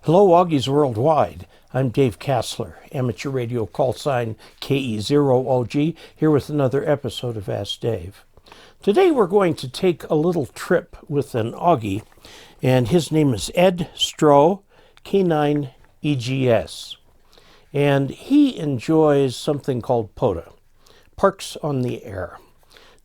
Hello, Augies worldwide. I'm Dave Kassler, amateur radio call sign K9EGS, here with another episode of Ask Dave. Today we're going to take a little trip with an Augie, and his name is Ed Stroh, K9EGS. And he enjoys something called POTA, Parks on the Air.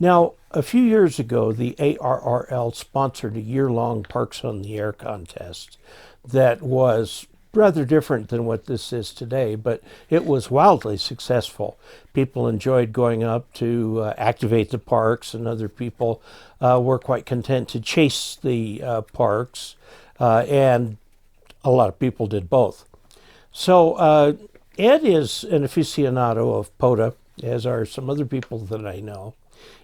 Now, a few years ago, the ARRL sponsored a year-long Parks on the Air contest that was rather different than what this is today, but it was wildly successful. People enjoyed going up to activate the parks, and other people were quite content to chase the parks, and a lot of people did both. So Ed is an aficionado of POTA, as are some other people that I know.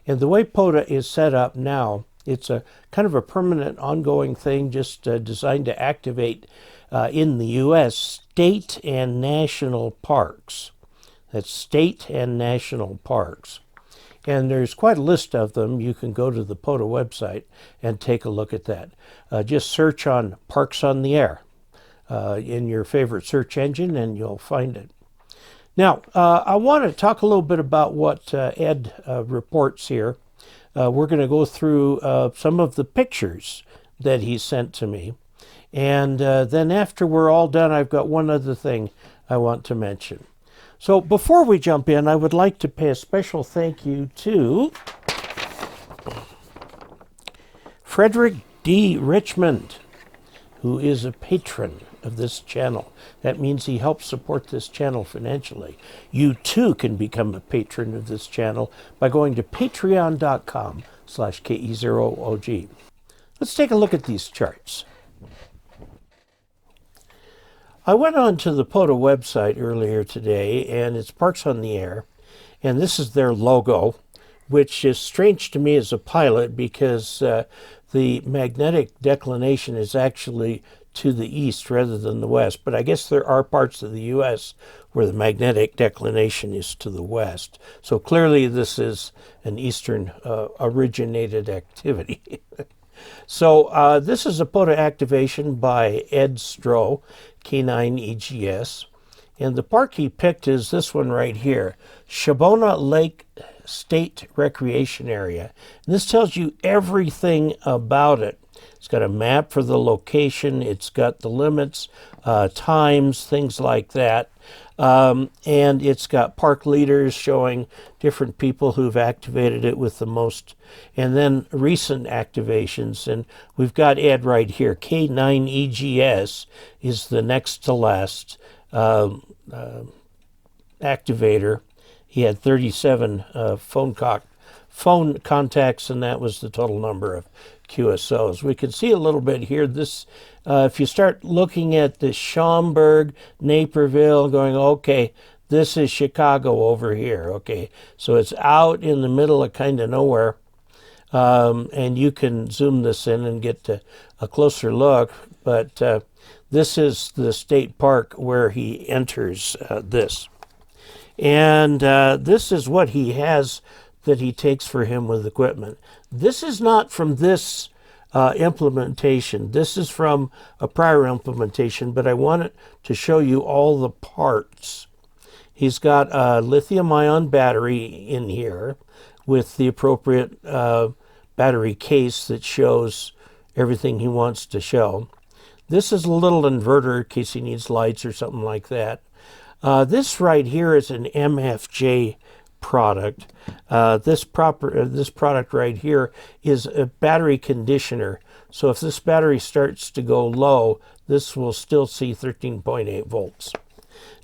And the way POTA is set up now, it's a kind of a permanent, ongoing thing, just designed to activate in the U.S. state and national parks. That's state and national parks. And there's quite a list of them. You can go to the POTA website and take a look at that. Just search on Parks on the Air in your favorite search engine, and you'll find it. Now, I want to talk a little bit about what Ed reports here. We're going to go through some of the pictures that he sent to me. And then after we're all done, I've got one other thing I want to mention. So before we jump in, I would like to pay a special thank you to Frederick D. Richmond, who is a patron of this channel. That means he helps support this channel financially. You too can become a patron of this channel by going to patreon.com/K9EGS. Let's take a look at these charts. I went on to the POTA website earlier today, and it's Parks on the Air, and this is their logo, which is strange to me as a pilot because the magnetic declination is actually to the east rather than the west, but I guess there are parts of the U.S. where the magnetic declination is to the west. So clearly this is an eastern originated activity. So this is a POTA activation by Ed Stroh, K9EGS. And the park he picked is this one right here, Shabona Lake State Recreation Area. And this tells you everything about it. It's got a map for the location. It's got the limits, times, things like that. And it's got park leaders showing different people who've activated it with the most, and then recent activations. And we've got Ed right here. K9EGS is the next to last activator. He had 37 phone contacts, and that was the total number of QSOs. We can see a little bit here. This, if you start looking at the Schaumburg, Naperville, going, okay, this is Chicago over here. Okay, so it's out in the middle of kind of nowhere, and you can zoom this in and get to a closer look. But this is the state park where he enters this, and this is what he has that he takes for him with equipment. This is not from this implementation. This is from a prior implementation, but I wanted to show you all the parts. He's got a lithium-ion battery in here with the appropriate battery case that shows everything he wants to show. This is a little inverter in case he needs lights or something like that. This right here is an MFJ product. This product right here is a battery conditioner. So if this battery starts to go low, this will still see 13.8 volts.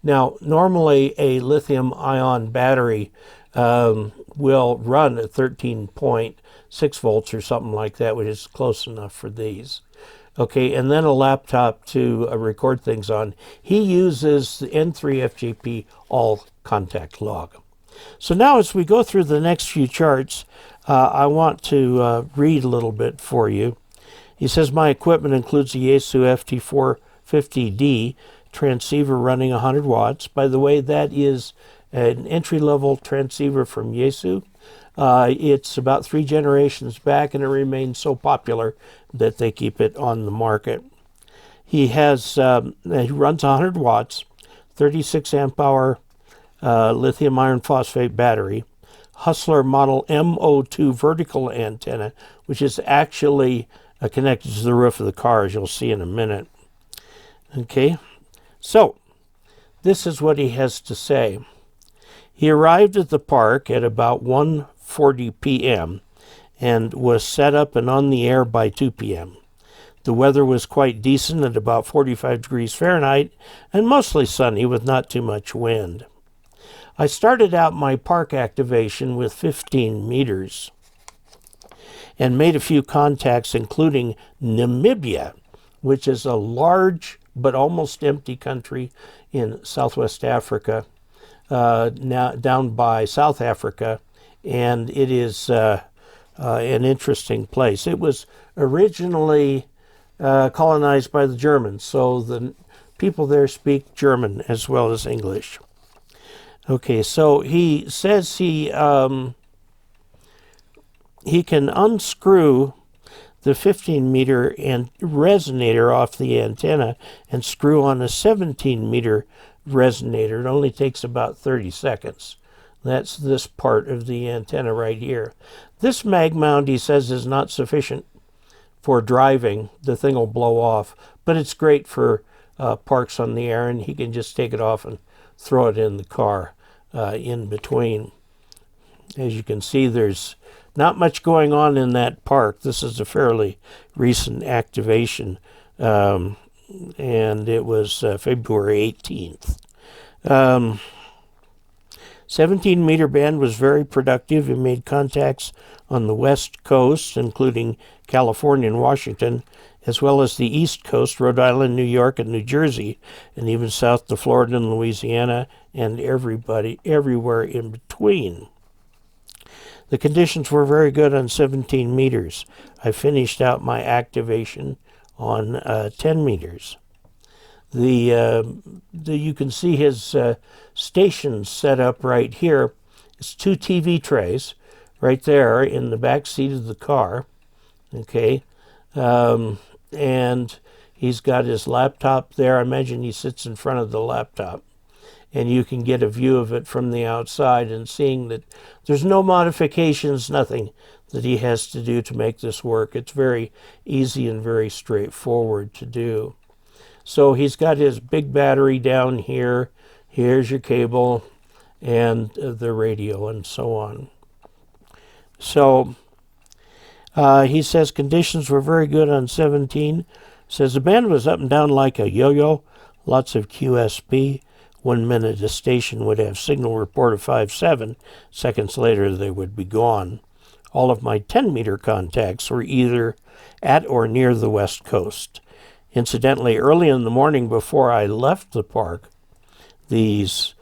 Now, normally a lithium-ion battery will run at 13.6 volts or something like that, which is close enough for these. Okay, and then a laptop to record things on. He uses the N3FJP all contact log. So now as we go through the next few charts, I want to read a little bit for you. He says, my equipment includes a Yaesu FT450D transceiver running 100 watts. By the way, that is an entry-level transceiver from Yaesu. It's about 3 generations back, and it remains so popular that they keep it on the market. He runs 100 watts, 36 amp hour lithium iron phosphate battery, Hustler model MO2 vertical antenna, which is actually connected to the roof of the car, as you'll see in a minute. Okay, so this is what he has to say. He arrived at the park at about 1:40 p.m. and was set up and on the air by 2 p.m. The weather was quite decent at about 45 degrees Fahrenheit and mostly sunny with not too much wind. I started out my park activation with 15 meters and made a few contacts, including Namibia, which is a large but almost empty country in Southwest Africa, now down by South Africa, and it is an interesting place. It was originally colonized by the Germans, so the people there speak German as well as English. Okay, so he says he can unscrew the 15-meter resonator off the antenna and screw on a 17-meter resonator. It only takes about 30 seconds. That's this part of the antenna right here. This mag mount, he says, is not sufficient for driving. The thing will blow off, but it's great for parks on the air, and he can just take it off and throw it in the car in between. As you can see, there's not much going on in that park. This is a fairly recent activation, and it was February 18th. 17-meter band was very productive. It made contacts on the West Coast, including California and Washington, as well as the East Coast, Rhode Island, New York, and New Jersey, and even south to Florida and Louisiana, and everywhere in between. The conditions were very good on 17 meters. I finished out my activation on 10 meters. You can see his station set up right here. It's 2 TV trays right there in the back seat of the car. Okay, and he's got his laptop there. I imagine he sits in front of the laptop, and you can get a view of it from the outside, and seeing that there's no modifications, nothing that he has to do to make this work. It's very easy and very straightforward to do. So he's got his big battery down here. Here's your cable and the radio and so on. So he says conditions were very good on 17. Says the band was up and down like a yo-yo. Lots of QSP. 1 minute a station would have signal report of 5.7. Seconds later they would be gone. All of my 10-meter contacts were either at or near the West Coast. Incidentally, early in the morning before I left the park, these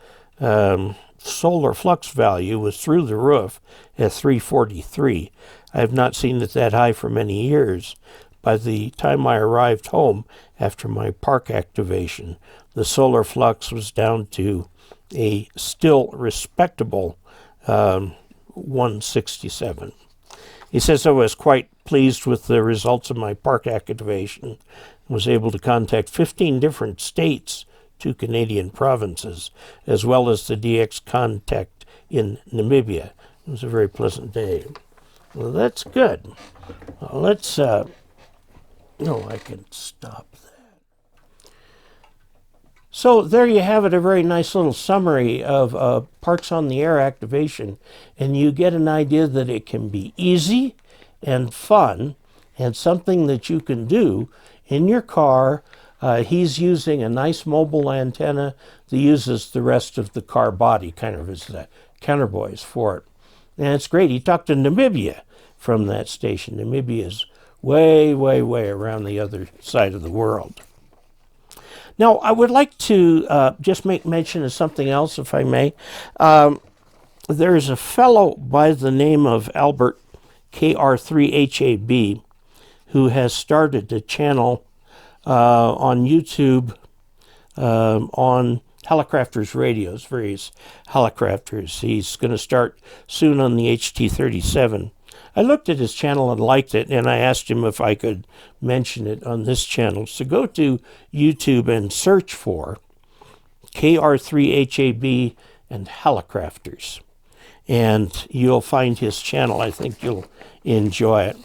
solar flux value was through the roof at 343. I have not seen it that high for many years. By the time I arrived home after my park activation, the solar flux was down to a still respectable 167. He says I was quite pleased with the results of my park activation and was able to contact 15 different states, 2 Canadian provinces, as well as the DX contact in Namibia. It was a very pleasant day. Well, that's good. Well, let's, I can stop that. So there you have it, a very nice little summary of Parks on the Air activation, and you get an idea that it can be easy and fun and something that you can do in your car. He's using a nice mobile antenna that uses the rest of the car body, kind of as the counterboys for it. And it's great. He talked to Namibia from that station. Namibia is way, way, way around the other side of the world. Now, I would like to just make mention of something else, if I may. There's a fellow by the name of Albert KR3HAB who has started a channel on YouTube on Helicrafters radios, various Helicrafters. He's going to start soon on the HT37. I looked at his channel and liked it, and I asked him if I could mention it on this channel. So go to YouTube and search for KR3HAB and Halicrafters, and you'll find his channel. I think you'll enjoy it.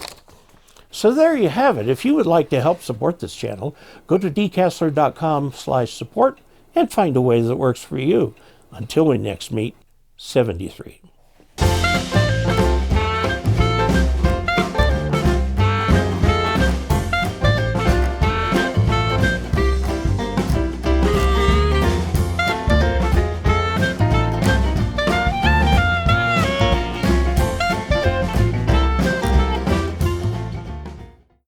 So there you have it. If you would like to help support this channel, go to dcasler.com/support and find a way that works for you. Until we next meet, 73.